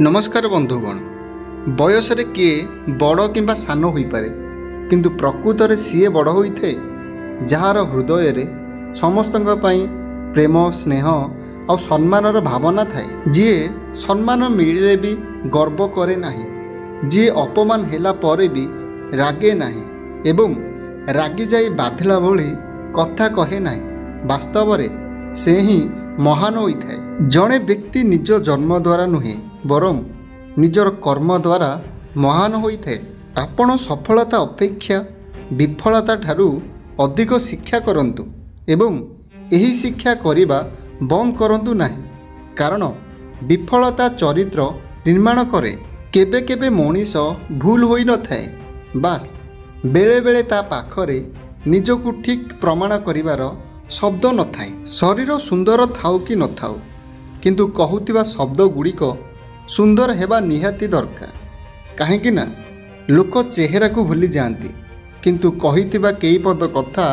नमस्कार बंधुगण। बयस किए बड़ कि सान हो पारे किंतु प्रकृत में सीए बड़ होते जार हृदय रे समस्त प्रेम स्नेह और सम्मानर भावना थाए। जी सम्मान मिले भी गर्व करे नाही, जी अपमान हेला परे भी रागे नाही एवं रागी जाई बाधिला भली कथा कहे नाही। वास्तव में से ही महान होता है। जड़े व्यक्ति निज जन्म द्वारा नुहे बरं निजर कर्म द्वारा महान होता है। आपण सफलता अपेक्षा विफलता ठारू अधिक शिक्षा करंतु एवं यही शिक्षा करिबा बंद करंतु नाही, कारण विफलता चरित्र निर्माण करे। केबे केबे मनीष भूल होई न थाए, बास बेले बेले ता पाखरे निजकु ठीक प्रमाण करिवार शब्द न थाए। शरीर सुंदर थाउ कि न थाउ किंतु कहूतिबा शब्द गुड़िक सुंदर हेबा निहाती दरकार। काहेकि ना लोक चेहरा को भूली जाती किंतु कहितिबा कई पद कथा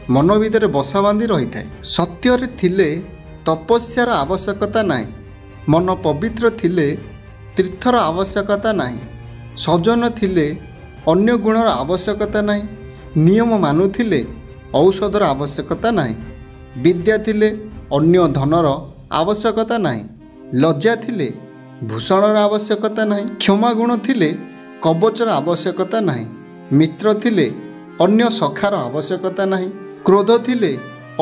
मन भीतर बसा बांधी रही थाए। सत्य रे थिले तपस्यार आवश्यकता नाही, मन पवित्र थिले तीर्थर आवश्यकता नाही, सजन थिले अन्य गुणर आवश्यकता नाही, नियम मानुथिले औषधर आवश्यकता नाही, विद्या थिले अन्य धनर आवश्यकता नाही, लज्जा थिले भूषणर आवश्यकता नाही, क्षमा गुण थिले कवचर आवश्यकता नाही, मित्र थिले अन्य सखार आवश्यकता नाही, क्रोध थिले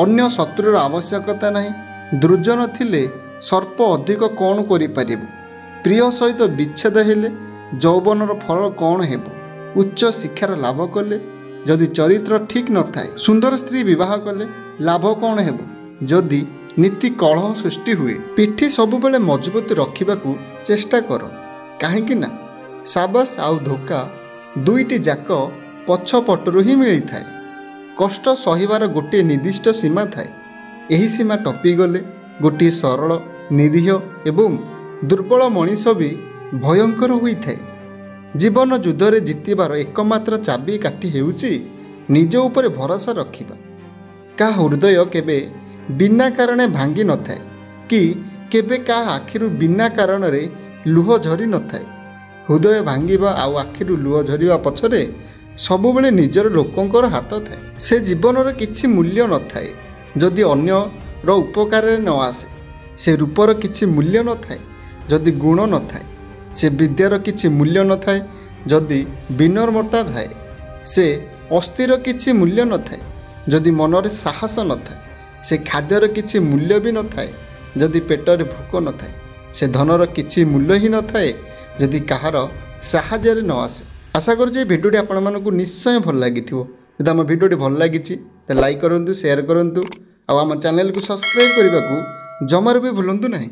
अन्य शत्रुर आवश्यकता नाही, दुर्जन थिले सर्प अधिक कौन करि पारिबो, प्रिय सहित विच्छेद हेले यौवनर फल कौन हेबो, उच्च शिक्षार लाभ कले जदि चरित्र ठीक न थाए, सुंदर स्त्री विवाह कले लाभ कौन हेबो जदि नीति कलह सृष्टि हुए। पिठी सबुबले मजबूत रखिबाकू चेष्टा कर, काहेकि ना साबास आउ धोखा दुईटी जाक पछपटरू ही मिली थाए। कष्ट सहिबार गोटे निर्दिष्ट सीमा थाए, एही सीमा टपी गले गोटे सरल निरीह एवं दुर्बल मनीष भी भयंकर होई थाए। जीवन युद्ध रे जितिबार एकमात्र चाबी काठी हेउची निज उपरे भरोसा रखिबा। का हृदय केबे बिना कारण भांगी न थाए कि केबे का आखिरु बिना कारण रे लुह झरी न थाए। हृदय भांगिबा आउ आखिरु लुह झरिबा पछरे सबुबेले निजर लोकंकर हाथ थाए। से जीवनर किछि मूल्य न थाए जदि अन्यर उपकार न आसे, से रूपर किछि मूल्य न थाए जदि गुण न थाए, से विद्यार किछि मूल्य न थाए जदि विनम्रता थाए, से अस्थिर किछि मूल्य न थाए जदि मनरे साहस न थाए, से खाद्यर किछि मूल्य भी न थाए जदि पेटर भोक न थाए, से धनर किछि मूल्य ही न थाए जदि कहार साहाय्य न आसे। आशा करूँ भिडियोटी आपण मानकु निश्चय भल लागिथिबो। जदि आम भिडियोटी भल लागिछि तो लाइक करंतु, शेयर करंतु, आम चैनल को सब्सक्राइब करने को जमार भी भूलंतु नहीं।